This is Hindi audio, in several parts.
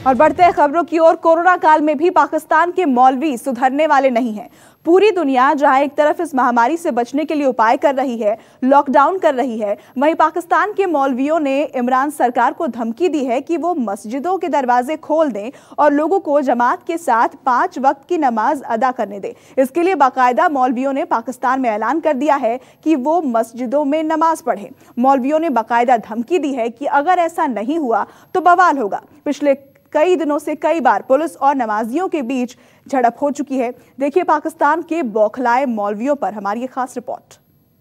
और बढ़ते खबरों की ओर, कोरोना काल में भी पाकिस्तान के मौलवी सुधरने वाले नहीं हैं। पूरी दुनिया जहां एक तरफ इस महामारी से बचने के लिए उपाय कर रही है, लॉकडाउन कर रही है, वहीं पाकिस्तान के मौलवियों ने इमरान सरकार को धमकी दी है कि वो मस्जिदों के दरवाजे खोल दें और लोगों को जमात के साथ 5 वक्त की नमाज अदा करने दें। इसके लिए बाकायदा मौलवियों ने पाकिस्तान में ऐलान कर दिया है कि वो मस्जिदों में नमाज पढ़ें। मौलवियों ने बाकायदा धमकी दी है कि अगर ऐसा नहीं हुआ तो बवाल होगा। पिछले कई दिनों से कई बार पुलिस और नमाजियों के बीच झड़प हो चुकी है। देखिए पाकिस्तान के बौखलाए मौलवियों पर हमारी ये खास रिपोर्ट।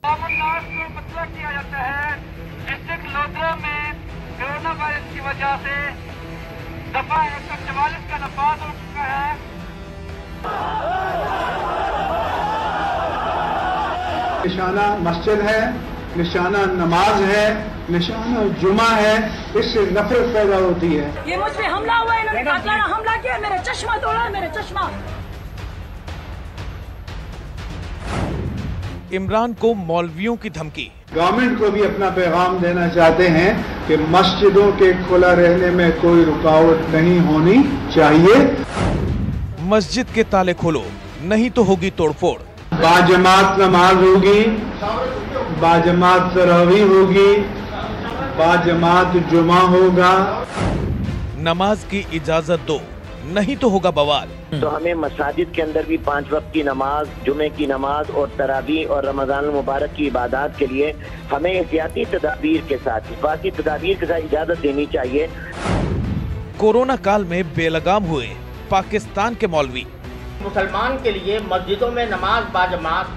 किया जाता है डिस्ट्रिक्ट लोधरा में कोरोना वायरस की वजह से दफा 144 का नफाज हो चुका है। निशाना मस्जिद है, निशाना नमाज है, निशाना जुमा है, इससे नफरत पैदा होती है। ये मुझ पे हमला हुआ है, इन्होंने कातिलाना हमला किया, मेरे चश्मा तोड़ा, मेरे चश्मा। इमरान को मौलवियों की धमकी। गवर्नमेंट को भी अपना पैगाम देना चाहते हैं कि मस्जिदों के खुला रहने में कोई रुकावट नहीं होनी चाहिए। मस्जिद के ताले खोलो, नहीं तो होगी तोड़फोड़। बाजमात नमाज होगी, बाजमात तरावी होगी, बाजमात जुमा होगा। नमाज की इजाजत दो, नहीं तो होगा बवाल। तो हमें मसाजिद के अंदर भी 5 वक्त की नमाज, जुमे की नमाज और तरावी और रमजान मुबारक की इबादत के लिए हमें एहतियाती तदाबीर के साथ, हिफाजती तदाबीर के साथ इजाजत देनी चाहिए। कोरोना काल में बेलगाम हुए पाकिस्तान के मौलवी। मुसलमान के लिए मस्जिदों में नमाज बाजमात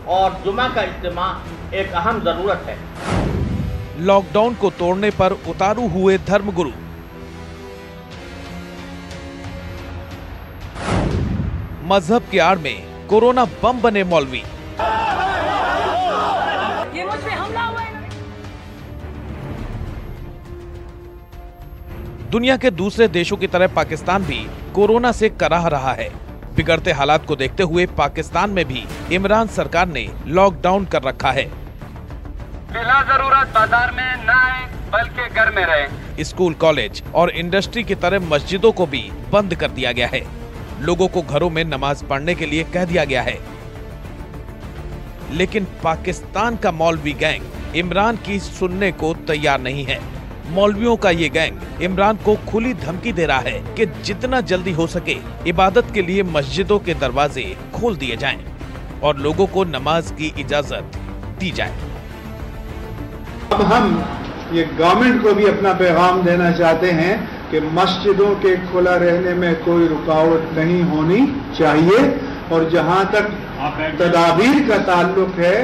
और जुमा का इज्तिमा एक अहम जरूरत है। लॉकडाउन को तोड़ने पर उतारू हुए धर्मगुरु। मजहब की आड़ में कोरोना बम बने मौलवी। ये मुझ पे हमला हुआ है। दुनिया के दूसरे देशों की तरह पाकिस्तान भी कोरोना से कराह रहा है। बिगड़ते हालात को देखते हुए पाकिस्तान में भी इमरान सरकार ने लॉकडाउन कर रखा है। बिला जरूरत बाजार में न आए बल्कि घर में रहे। स्कूल, कॉलेज और इंडस्ट्री की तरह मस्जिदों को भी बंद कर दिया गया है। लोगों को घरों में नमाज पढ़ने के लिए कह दिया गया है। लेकिन पाकिस्तान का मौलवी गैंग इमरान की सुनने को तैयार नहीं है। मौलवियों का ये गैंग इमरान को खुली धमकी दे रहा है कि जितना जल्दी हो सके इबादत के लिए मस्जिदों के दरवाजे खोल दिए जाएं और लोगों को नमाज की इजाजत दी जाए। अब हम ये गवर्नमेंट को भी अपना पैगाम देना चाहते हैं कि मस्जिदों के खुला रहने में कोई रुकावट नहीं होनी चाहिए और जहां तक तदाबीर का ताल्लुक है,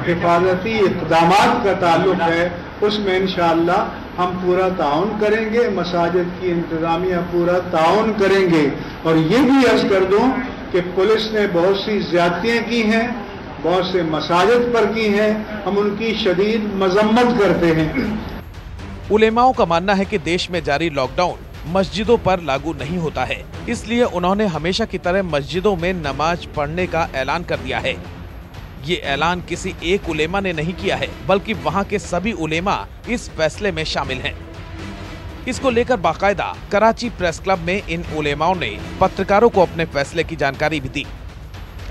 हिफाजती इक़दामात का ताल्लुक है, उसमें इंशाअल्लाह हम पूरा ताउन करेंगे। मसाजिद की इंतजामिया पूरा ताउन करेंगे। और ये भी अर्ज कर दूं कि पुलिस ने बहुत सी ज्यादतियां की हैं, बहुत से मसाजिद पर की हैं, हम उनकी शदीद मजम्मत करते हैं। उलेमाओं का मानना है कि देश में जारी लॉकडाउन मस्जिदों पर लागू नहीं होता है, इसलिए उन्होंने हमेशा की तरह मस्जिदों में नमाज पढ़ने का ऐलान कर दिया है। ये ऐलान किसी एक उलेमा ने नहीं किया है, बल्कि वहाँ के सभी उलेमा इस फैसले में शामिल हैं। इसको लेकर बाकायदा कराची प्रेस क्लब में इन उलेमाओं ने पत्रकारों को अपने फैसले की जानकारी भी दी।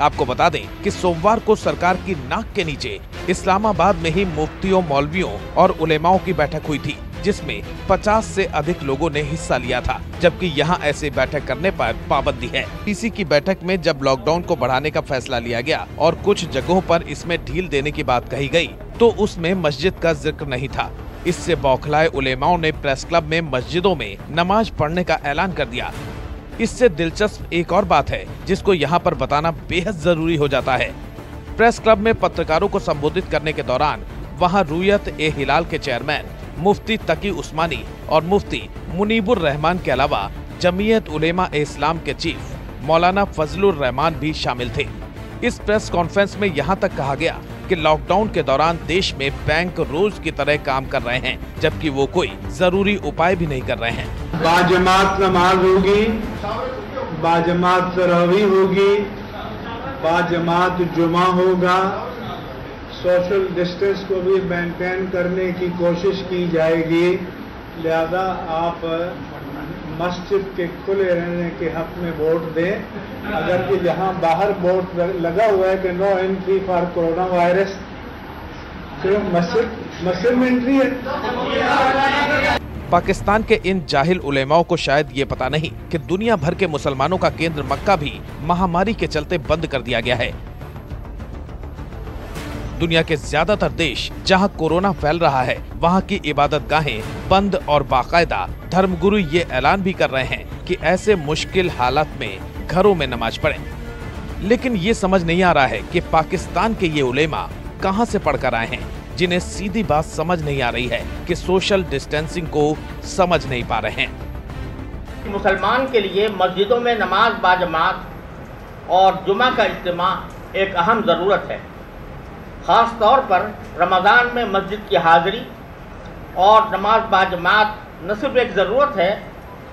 आपको बता दें कि सोमवार को सरकार की नाक के नीचे इस्लामाबाद में ही मुफ्तियों, मौलवियों और उलेमाओं की बैठक हुई थी, जिसमें 50 से अधिक लोगों ने हिस्सा लिया था, जबकि यहाँ ऐसे बैठक करने पर पाबंदी है। पीसी की बैठक में जब लॉकडाउन को बढ़ाने का फैसला लिया गया और कुछ जगहों पर इसमें ढील देने की बात कही गई, तो उसमें मस्जिद का जिक्र नहीं था। इससे बौखलाए उलेमाओं ने प्रेस क्लब में मस्जिदों में नमाज पढ़ने का ऐलान कर दिया। इससे दिलचस्प एक और बात है जिसको यहाँ पर बताना बेहद जरूरी हो जाता है। प्रेस क्लब में पत्रकारों को संबोधित करने के दौरान वहाँ रुयत ए हिलाल के चेयरमैन मुफ्ती तकी उस्मानी और मुफ्ती मुनीबुर रहमान के अलावा जमीयत उलेमा ए इस्लाम के चीफ मौलाना फजलुर रहमान भी शामिल थे। इस प्रेस कॉन्फ्रेंस में यहाँ तक कहा गया कि लॉकडाउन के दौरान देश में बैंक रोज की तरह काम कर रहे हैं, जबकि वो कोई जरूरी उपाय भी नहीं कर रहे हैं। बाजमात नमाज होगी, बाजमात तरावी होगी, बाजमात जुमा होगा, सोशल डिस्टेंस को भी मेंटेन करने की कोशिश की जाएगी। लिहाजा आप मस्जिद के खुले रहने के हक में वोट दें। अगर कि जहां बाहर बोर्ड लगा हुआ है कि no entry for corona virus, सिर्फ मस्जिद में एंट्री है। पाकिस्तान के इन जाहिल उलेमाओं को शायद ये पता नहीं कि दुनिया भर के मुसलमानों का केंद्र मक्का भी महामारी के चलते बंद कर दिया गया है। दुनिया के ज्यादातर देश जहां कोरोना फैल रहा है, वहां की इबादत गाहें बंद और बाकायदा धर्मगुरु ये ऐलान भी कर रहे हैं कि ऐसे मुश्किल हालात में घरों में नमाज पढ़ें। लेकिन ये समझ नहीं आ रहा है कि पाकिस्तान के ये उलेमा कहां से पढ़कर आए हैं, जिन्हें सीधी बात समझ नहीं आ रही है कि सोशल डिस्टेंसिंग को समझ नहीं पा रहे हैं। मुसलमान के लिए मस्जिदों में नमाज बाजमात और जुमा का इज्तिमा एक अहम ज़रूरत है। ख़ास तौर पर रमज़ान में मस्जिद की हाज़िरी और नमाज बाजमात न सिर्फ एक ज़रूरत है,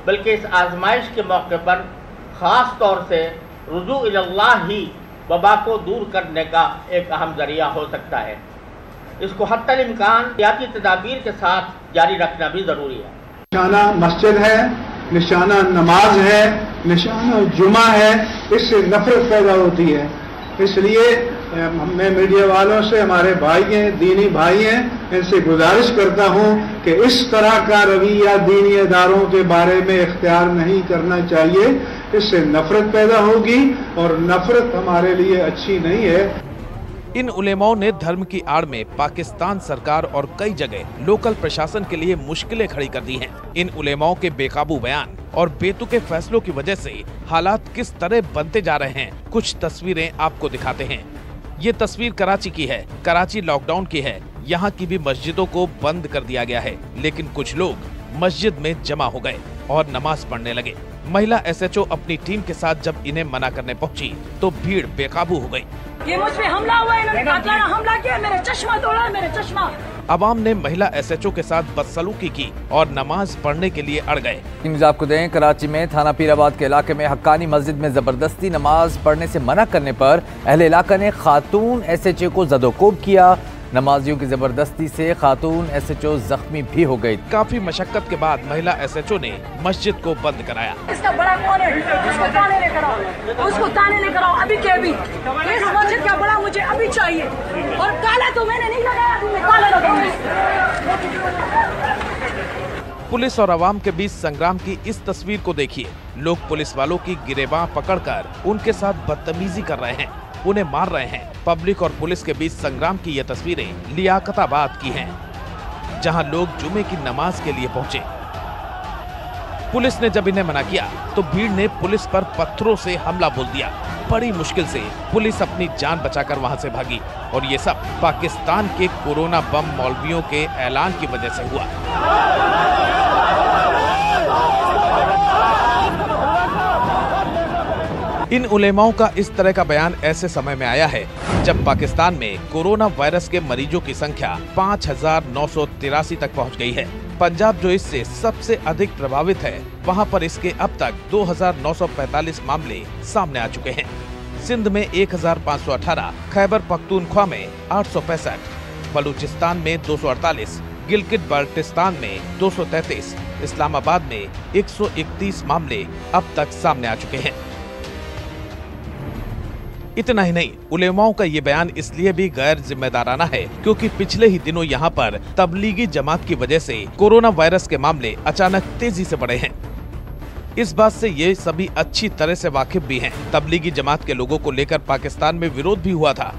बल्कि इस आजमाइश के मौके पर ख़ास तौर से रुजू इल्लाह ही वबा को दूर करने का एक अहम ज़रिया हो सकता है। इसको हत्तल इम्कान एहतियाती तदाबीर के साथ जारी रखना भी ज़रूरी है। निशाना मस्जिद है, निशाना नमाज है, निशाना जुमा है, इससे नफरत पैदा होती है। इसलिए मैं मीडिया वालों से, हमारे भाई हैं, दीनी भाई हैं, इनसे गुजारिश करता हूं कि इस तरह का रवैया दीनी इदारों के बारे में इख्तियार नहीं करना चाहिए। इससे नफरत पैदा होगी और नफरत हमारे लिए अच्छी नहीं है। इन उलेमाओं ने धर्म की आड़ में पाकिस्तान सरकार और कई जगह लोकल प्रशासन के लिए मुश्किलें खड़ी कर दी हैं। इन उलेमाओं के बेकाबू बयान और बेतुके फैसलों की वजह से हालात किस तरह बनते जा रहे हैं, कुछ तस्वीरें आपको दिखाते हैं। ये तस्वीर कराची की है। कराची लॉकडाउन की है। यहाँ की भी मस्जिदों को बंद कर दिया गया है, लेकिन कुछ लोग मस्जिद में जमा हो गए और नमाज पढ़ने लगे। महिला एसएचओ अपनी टीम के साथ जब इन्हें मना करने पहुंची तो भीड़ बेकाबू हो गई। ये मुझ पे हमला हुआ है, इन्होंने कातलाना हमला किया, मेरे चश्मा तोड़ा, मेरे चश्मा। अवाम ने महिला एसएचओ के साथ बदसलूकी की और नमाज पढ़ने के लिए अड़ गए। न्यूज़ आपको दें, कराची में थाना पीराबाद के इलाके में हक्कानी मस्जिद में जबरदस्ती नमाज पढ़ने से मना करने पर अहले इलाका ने खातून एसएचओ को ज़दोकोब किया। नमाजियों की जबरदस्ती से खातून एसएचओ जख्मी भी हो गई। काफी मशक्कत के बाद महिला एसएचओ ने मस्जिद को बंद कराया। इसका बड़ा कौन है? उसको ताने लेकर आओ, उसको ताने लेकर आओ अभी के अभी। इस मस्जिद का बड़ा मुझे अभी चाहिए। और काला तो मैंने नहीं लगाया, तुमने काला लगाया। पुलिस और आवाम के बीच संग्राम की इस तस्वीर को देखिए। लोग पुलिस वालों की गिरेबां पकड़कर उनके साथ बदतमीजी कर रहे हैं, उन्हें मार रहे हैं। पब्लिक और पुलिस के बीच संग्राम की ये तस्वीरें लियाकताबाद की हैं, जहां लोग जुमे की नमाज के लिए पहुंचे। पुलिस ने जब इन्हें मना किया तो भीड़ ने पुलिस पर पत्थरों से हमला बोल दिया। बड़ी मुश्किल से पुलिस अपनी जान बचाकर वहां से भागी और ये सब पाकिस्तान के कोरोना बम मौलवियों के ऐलान की वजह से हुआ। इन उलेमाओं का इस तरह का बयान ऐसे समय में आया है जब पाकिस्तान में कोरोना वायरस के मरीजों की संख्या 5,983 तक पहुंच गई है। पंजाब जो इससे सबसे अधिक प्रभावित है, वहां पर इसके अब तक 2,945 मामले सामने आ चुके हैं। सिंध में 1,518, खैबर पख्तूनख्वा में 865, बलूचिस्तान में 248, गिलगित बाल्टिस्तान में 233, इस्लामाबाद में 131 मामले अब तक सामने आ चुके हैं। इतना ही नहीं, उलेमाओं का ये बयान इसलिए भी गैर जिम्मेदाराना है क्योंकि पिछले ही दिनों यहाँ पर तबलीगी जमात की वजह से कोरोना वायरस के मामले अचानक तेजी से बढ़े हैं। इस बात से ये सभी अच्छी तरह से वाकिफ भी हैं। तबलीगी जमात के लोगों को लेकर पाकिस्तान में विरोध भी हुआ था।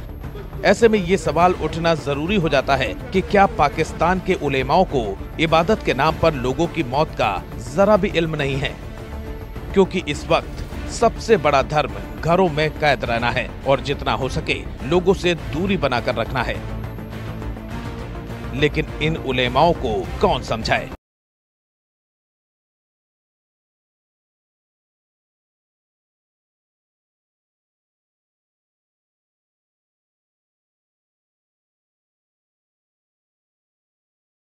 ऐसे में ये सवाल उठना जरूरी हो जाता है कि क्या पाकिस्तान के उलेमाओं को इबादत के नाम पर लोगों की मौत का जरा भी इल्म नहीं है? क्योंकि इस वक्त सबसे बड़ा धर्म घरों में कैद रहना है और जितना हो सके लोगों से दूरी बनाकर रखना है। लेकिन इन उलेमाओं को कौन समझाए?